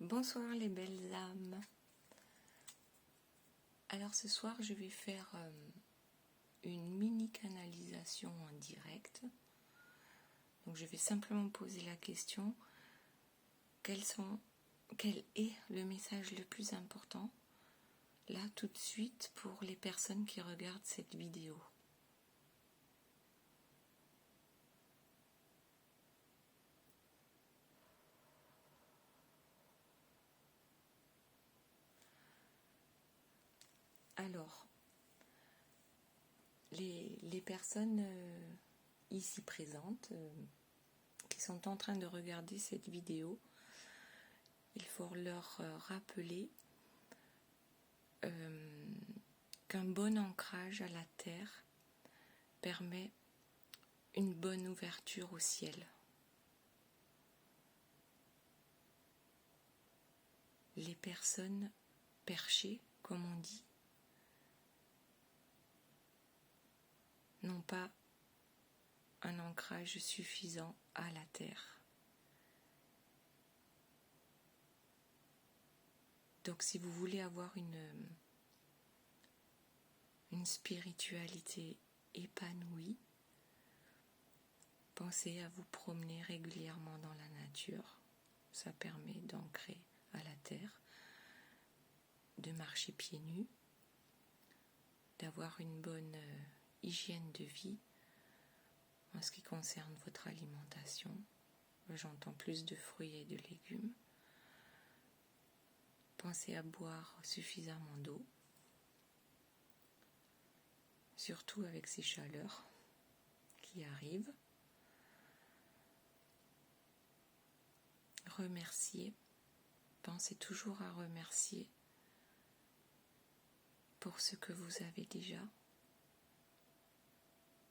Bonsoir les belles âmes. Alors ce soir je vais faire une mini canalisation en direct. Donc je vais simplement poser la question, quel est le message le plus important là tout de suite pour les personnes qui regardent cette vidéo. Alors, les personnes ici présentes qui sont en train de regarder cette vidéo, il faut leur rappeler qu'un bon ancrage à la terre permet une bonne ouverture au ciel. Les personnes perchées, comme on dit, n'ont pas un ancrage suffisant à la terre. Donc si vous voulez avoir une spiritualité épanouie, pensez à vous promener régulièrement dans la nature. Ça permet d'ancrer à la terre, de marcher pieds nus, d'avoir une bonne hygiène de vie en ce qui concerne votre alimentation. J'entends plus de fruits et de légumes. Pensez à boire suffisamment d'eau, surtout avec ces chaleurs qui arrivent. Remerciez, pensez toujours à remercier pour ce que vous avez déjà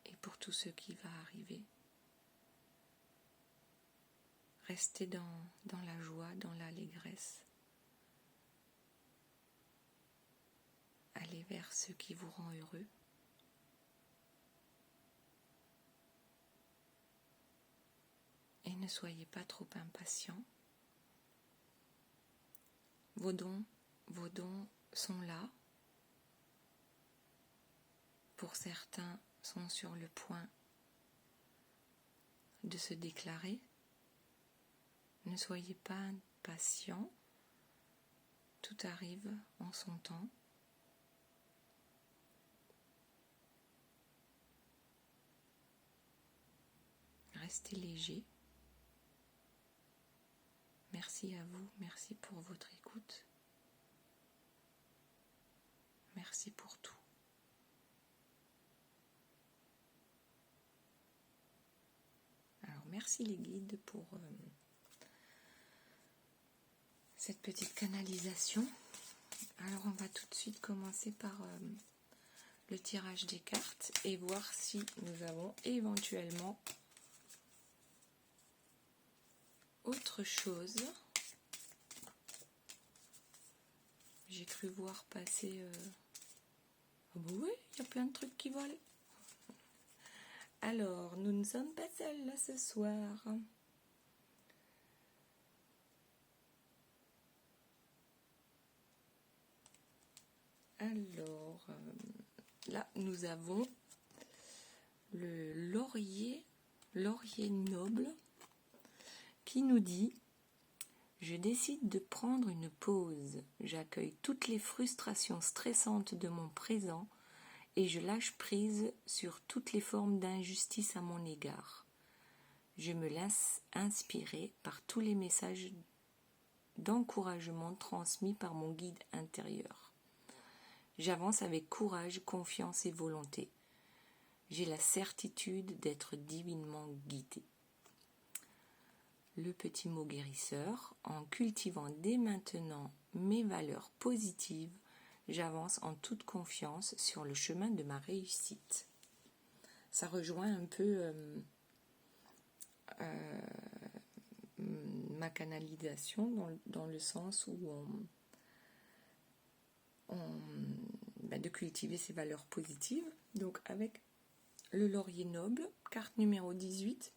et pour tout ce qui va arriver. Restez dans la joie, dans l'allégresse. Allez vers ce qui vous rend heureux. Et ne soyez pas trop impatient. Vos dons sont là. Pour certains, sont sur le point de se déclarer. Ne soyez pas impatient. Tout arrive en son temps. Restez léger. Merci à vous, merci pour votre écoute. Merci pour tout. Alors merci les guides pour cette petite canalisation. Alors on va tout de suite commencer par le tirage des cartes et voir si nous avons éventuellement autre chose. J'ai cru voir passer... Oh bah oui, il y a plein de trucs qui volent. Alors, nous ne sommes pas seuls là ce soir. Alors, là, nous avons le laurier noble qui nous dit « Je décide de prendre une pause. J'accueille toutes les frustrations stressantes de mon présent et je lâche prise sur toutes les formes d'injustice à mon égard. Je me laisse inspirer par tous les messages d'encouragement transmis par mon guide intérieur. J'avance avec courage, confiance et volonté. J'ai la certitude d'être divinement guidé. » Le petit mot guérisseur, en cultivant dès maintenant mes valeurs positives, j'avance en toute confiance sur le chemin de ma réussite. Ça rejoint un peu ma canalisation dans le sens où de cultiver ses valeurs positives. Donc avec le laurier noble, carte numéro 18,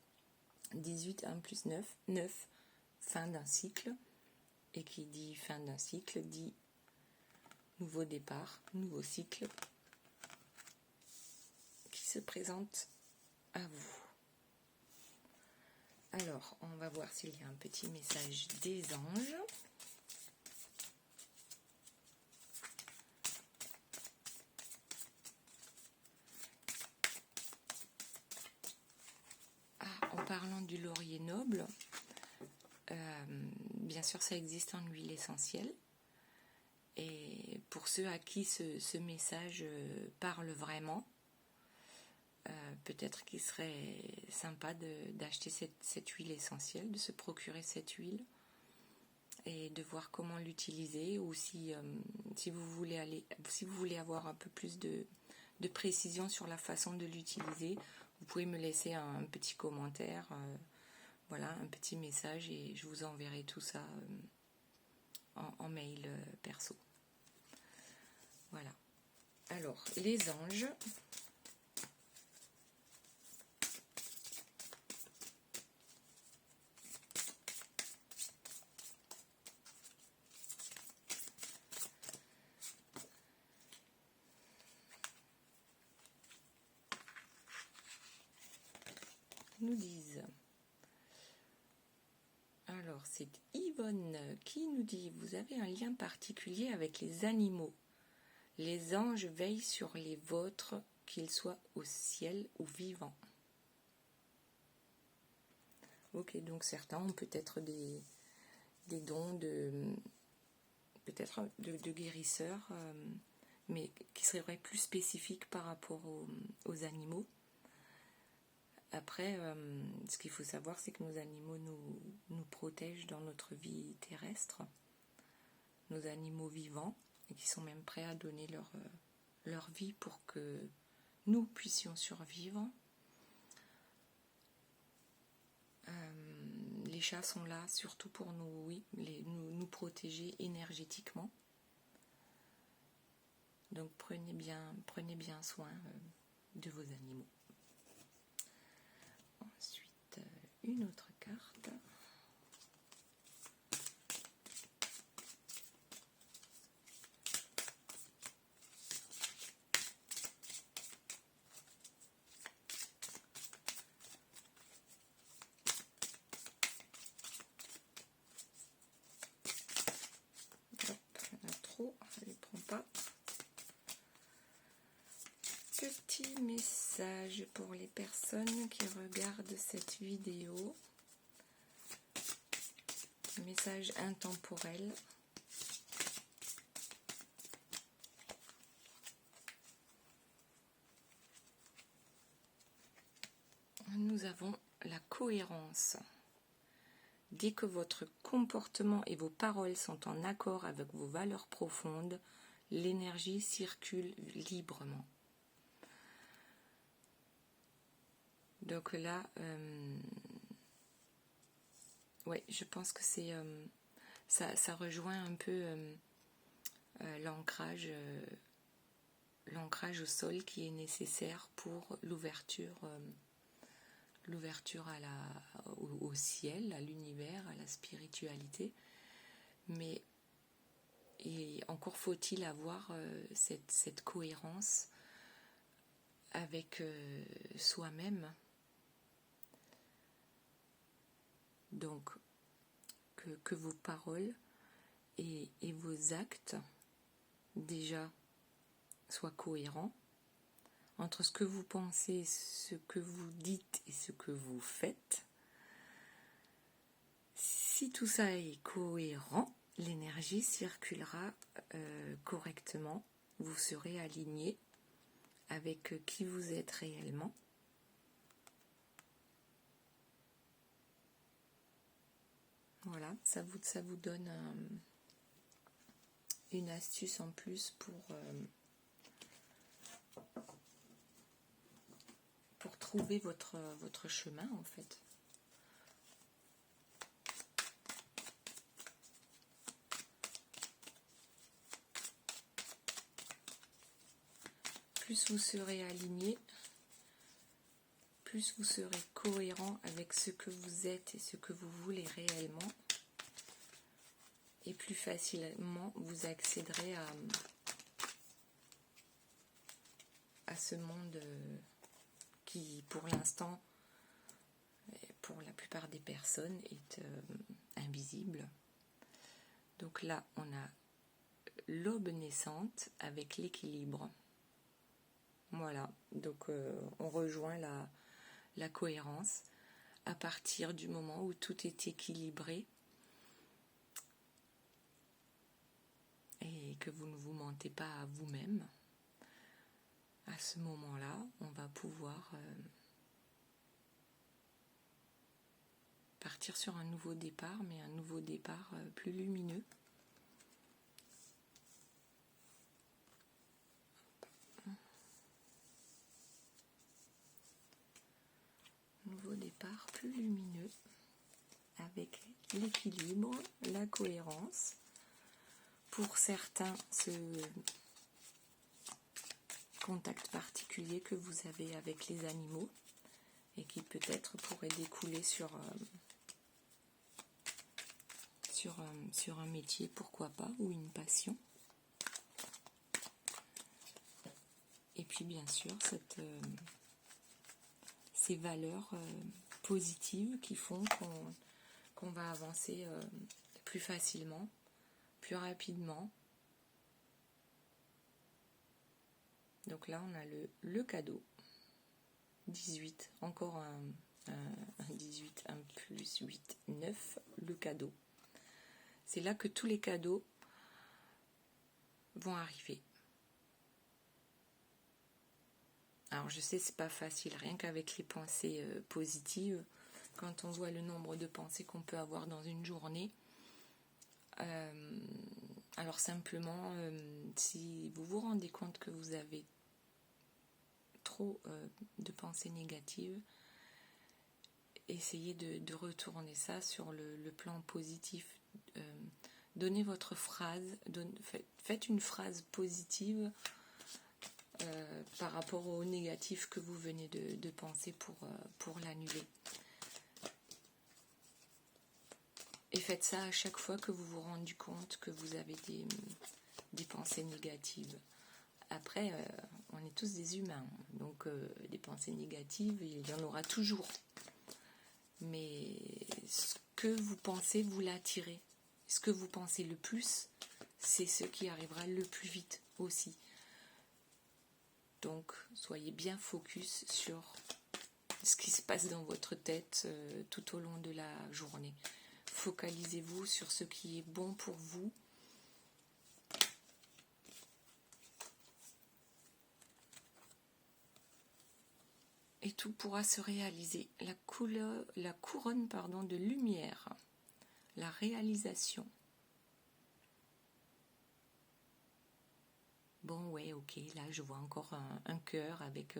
18 1 plus 9, 9, fin d'un cycle. Et qui dit fin d'un cycle dit nouveau départ, nouveau cycle qui se présente à vous. Alors, on va voir s'il y a un petit message des anges. En parlant du laurier noble, bien sûr ça existe en huile essentielle. Et pour ceux à qui ce message parle vraiment, peut-être qu'il serait sympa d'acheter cette huile essentielle, de se procurer cette huile et de voir comment l'utiliser, ou si vous voulez avoir un peu plus de précision sur la façon de l'utiliser, vous pouvez me laisser un petit commentaire, voilà, un petit message, et je vous enverrai tout ça en mail perso. Voilà. Alors, les anges. Nous disent. Alors, c'est Yvonne qui nous dit: vous avez un lien particulier avec les animaux. Les anges veillent sur les vôtres, qu'ils soient au ciel ou vivants. Ok, donc certains ont peut-être des dons peut-être de guérisseurs, mais qui seraient plus spécifiques par rapport aux animaux. Après, ce qu'il faut savoir, c'est que nos animaux nous protègent dans notre vie terrestre, nos animaux vivants, et qui sont même prêts à donner leur vie pour que nous puissions survivre. Les chats sont là surtout pour nous protéger énergétiquement. Donc prenez bien soin de vos animaux. Ensuite, une autre carte. Hop, il y en a trop, ça ne les prend pas. Petit message pour les personnes qui regardent cette vidéo. Message intemporel. Nous avons la cohérence. Dès que votre comportement et vos paroles sont en accord avec vos valeurs profondes, l'énergie circule librement. Donc là, ouais, je pense que c'est ça rejoint un peu l'ancrage au sol qui est nécessaire pour l'ouverture au ciel, à l'univers, à la spiritualité. Mais encore faut-il avoir cette cohérence avec soi-même. Donc, que vos paroles et vos actes déjà soient cohérents entre ce que vous pensez, ce que vous dites et ce que vous faites. Si tout ça est cohérent, l'énergie circulera correctement, vous serez aligné avec qui vous êtes réellement. Voilà, ça vous donne une astuce en plus pour trouver votre chemin en fait. Plus vous serez aligné, plus vous serez cohérent avec ce que vous êtes et ce que vous voulez réellement, et plus facilement vous accéderez à ce monde qui, pour l'instant, pour la plupart des personnes, est invisible. Donc là, on a l'aube naissante avec l'équilibre. Voilà, donc on rejoint la cohérence à partir du moment où tout est équilibré et que vous ne vous mentez pas à vous-même. À ce moment-là, on va pouvoir partir sur un nouveau départ, mais un nouveau départ plus lumineux. Nouveau départ plus lumineux avec l'équilibre, la cohérence. Pour certains, ce contact particulier que vous avez avec les animaux et qui peut-être pourrait découler sur un métier, pourquoi pas, ou une passion. Et puis bien sûr, ces valeurs positives qui font qu'on va avancer plus facilement, plus rapidement. Donc là, on a le cadeau. 18, encore un 18, 1 plus 8, 9, le cadeau. C'est là que tous les cadeaux vont arriver. Alors je sais, c'est pas facile, rien qu'avec les pensées positives, quand on voit le nombre de pensées qu'on peut avoir dans une journée. Alors simplement, si vous vous rendez compte que vous avez trop de pensées négatives, essayez de retourner ça sur le plan positif. Donnez votre phrase, faites une phrase positive par rapport au négatif que vous venez de penser pour l'annuler. Et faites ça à chaque fois que vous vous rendez compte que vous avez des pensées négatives. Après, on est tous des humains, donc des pensées négatives, il y en aura toujours. Mais ce que vous pensez, vous l'attirez. Ce que vous pensez le plus, c'est ce qui arrivera le plus vite aussi. Donc, soyez bien focus sur ce qui se passe dans votre tête tout au long de la journée. Focalisez-vous sur ce qui est bon pour vous. Et tout pourra se réaliser. La couronne de lumière. La réalisation. Bon, ouais, ok, là je vois encore un cœur avec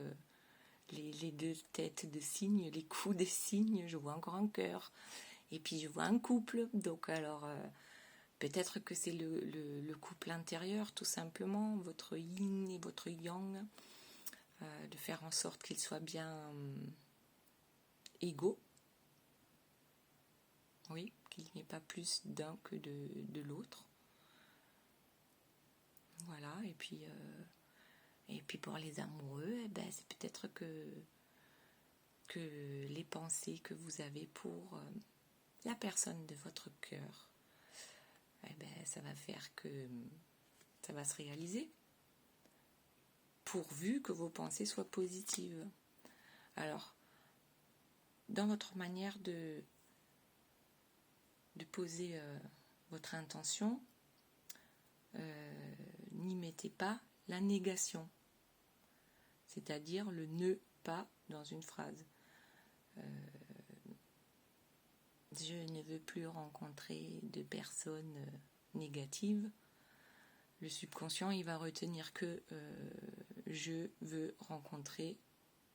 les deux têtes de cygne, les coups des cygnes, je vois encore un cœur. Et puis je vois un couple, donc alors peut-être que c'est le couple intérieur, tout simplement, votre yin et votre yang, de faire en sorte qu'ils soient bien égaux. Oui, qu'il n'y ait pas plus d'un que de l'autre. Voilà, et puis pour les amoureux, c'est peut-être que les pensées que vous avez pour la personne de votre cœur, ça va faire que ça va se réaliser, pourvu que vos pensées soient positives. Alors, dans votre manière de poser votre intention, n'y mettez pas la négation, c'est-à-dire le ne pas dans une phrase. Je ne veux plus rencontrer de personnes négatives. Le subconscient, il va retenir que je veux rencontrer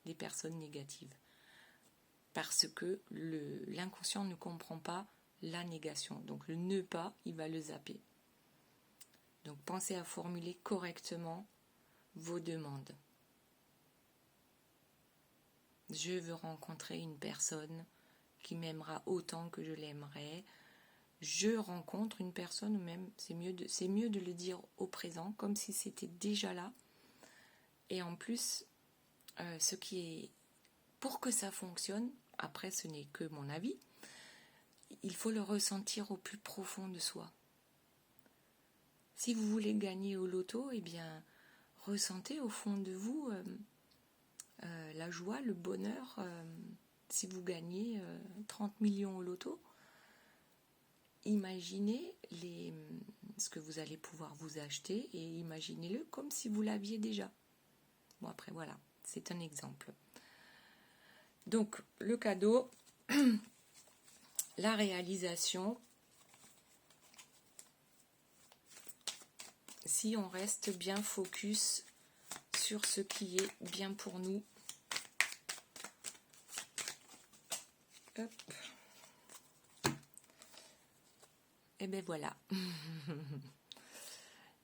des personnes négatives. Parce que l'inconscient ne comprend pas la négation. Donc le ne pas, il va le zapper. Donc pensez à formuler correctement vos demandes. Je veux rencontrer une personne qui m'aimera autant que je l'aimerais. je rencontre une personne, ou même c'est mieux de le dire au présent, comme si c'était déjà là. Et en plus, ce qui est, pour que ça fonctionne, après ce n'est que mon avis, il faut le ressentir au plus profond de soi. Si vous voulez gagner au loto, eh bien, ressentez au fond de vous la joie, le bonheur. Si vous gagnez 30 millions au loto, imaginez ce que vous allez pouvoir vous acheter et imaginez-le comme si vous l'aviez déjà. Bon, après, voilà, c'est un exemple. Donc, le cadeau, la réalisation, si on reste bien focus sur ce qui est bien pour nous. Hop. Et bien voilà.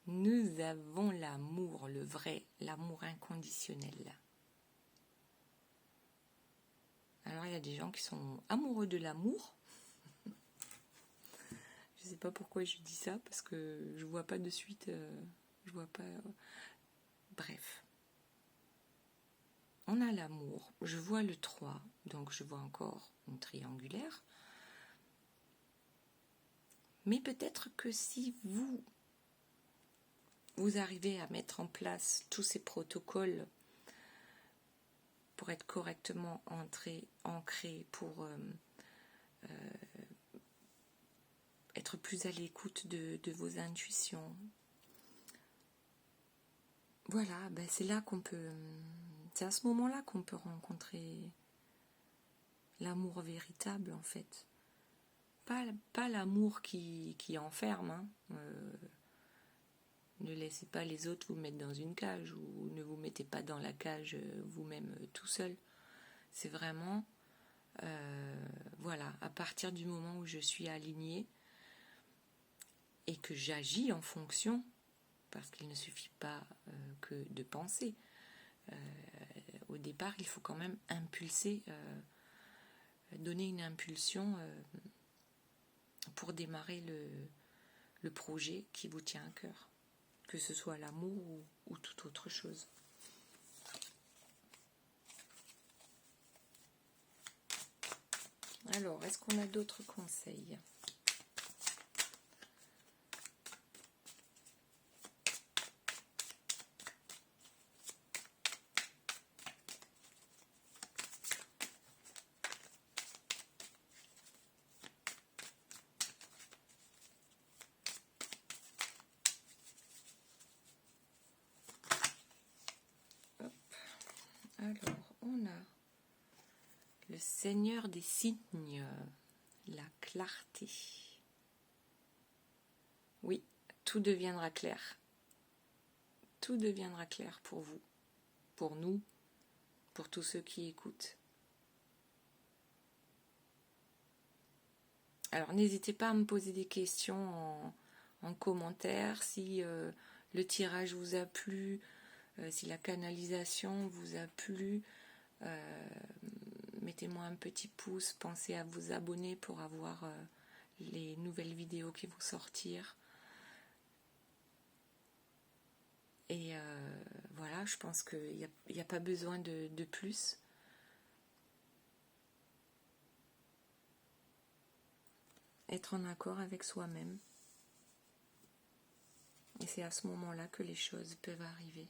Nous avons l'amour, le vrai, l'amour inconditionnel. Alors il y a des gens qui sont amoureux de l'amour. Je ne sais pas pourquoi je dis ça, parce que je vois pas de suite, je vois pas. Bref. On a l'amour. Je vois le 3, donc je vois encore une triangulaire. Mais peut-être que si vous arrivez à mettre en place tous ces protocoles pour être correctement ancré, pour être plus à l'écoute de vos intuitions. Voilà, ben c'est à ce moment-là qu'on peut rencontrer l'amour véritable en fait. Pas l'amour qui enferme, hein. Ne laissez pas les autres vous mettre dans une cage, ou ne vous mettez pas dans la cage vous-même tout seul. C'est vraiment, voilà, à partir du moment où je suis alignée et que j'agis en fonction, parce qu'il ne suffit pas que de penser. Au départ, il faut quand même impulser, donner une impulsion pour démarrer le projet qui vous tient à cœur, que ce soit l'amour ou toute autre chose. Alors, est-ce qu'on a d'autres conseils ? Alors, on a le Seigneur des signes, la clarté. Oui, tout deviendra clair. Tout deviendra clair pour vous, pour nous, pour tous ceux qui écoutent. Alors, n'hésitez pas à me poser des questions en commentaire, si le tirage vous a plu, si la canalisation vous a plu. Mettez-moi un petit pouce, pensez à vous abonner pour avoir les nouvelles vidéos qui vont sortir. Et voilà, je pense qu'il n'y a pas besoin de plus. Être en accord avec soi-même. Et c'est à ce moment-là que les choses peuvent arriver.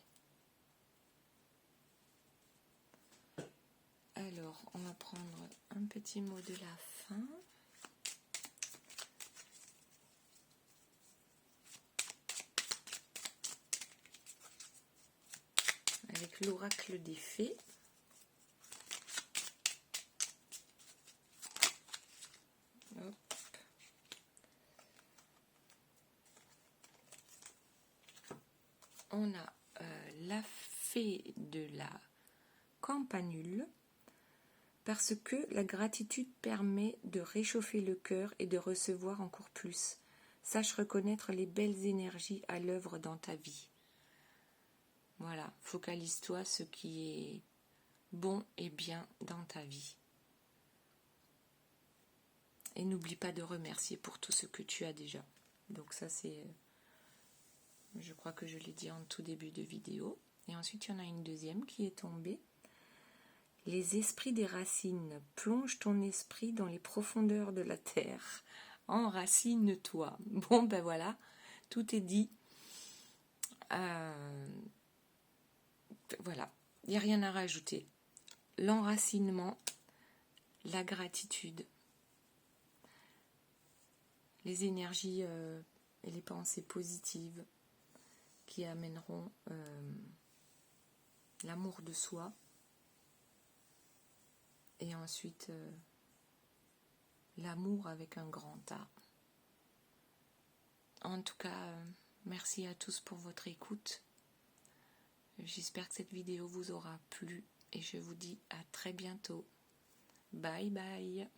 Alors, on va prendre un petit mot de la fin. Avec l'oracle des fées. Hop. On a la fée de la campanule. Parce que la gratitude permet de réchauffer le cœur et de recevoir encore plus. Sache reconnaître les belles énergies à l'œuvre dans ta vie. Voilà, focalise-toi sur ce qui est bon et bien dans ta vie. Et n'oublie pas de remercier pour tout ce que tu as déjà. Donc ça c'est, je crois que je l'ai dit en tout début de vidéo. Et ensuite il y en a une deuxième qui est tombée. Les esprits des racines, plonge ton esprit dans les profondeurs de la terre. Enracine-toi. Bon ben voilà, tout est dit. Voilà, il n'y a rien à rajouter. L'enracinement, la gratitude, les énergies et les pensées positives qui amèneront l'amour de soi et ensuite l'amour avec un grand A. En tout cas, merci à tous pour votre écoute. J'espère que cette vidéo vous aura plu et je vous dis à très bientôt. Bye bye.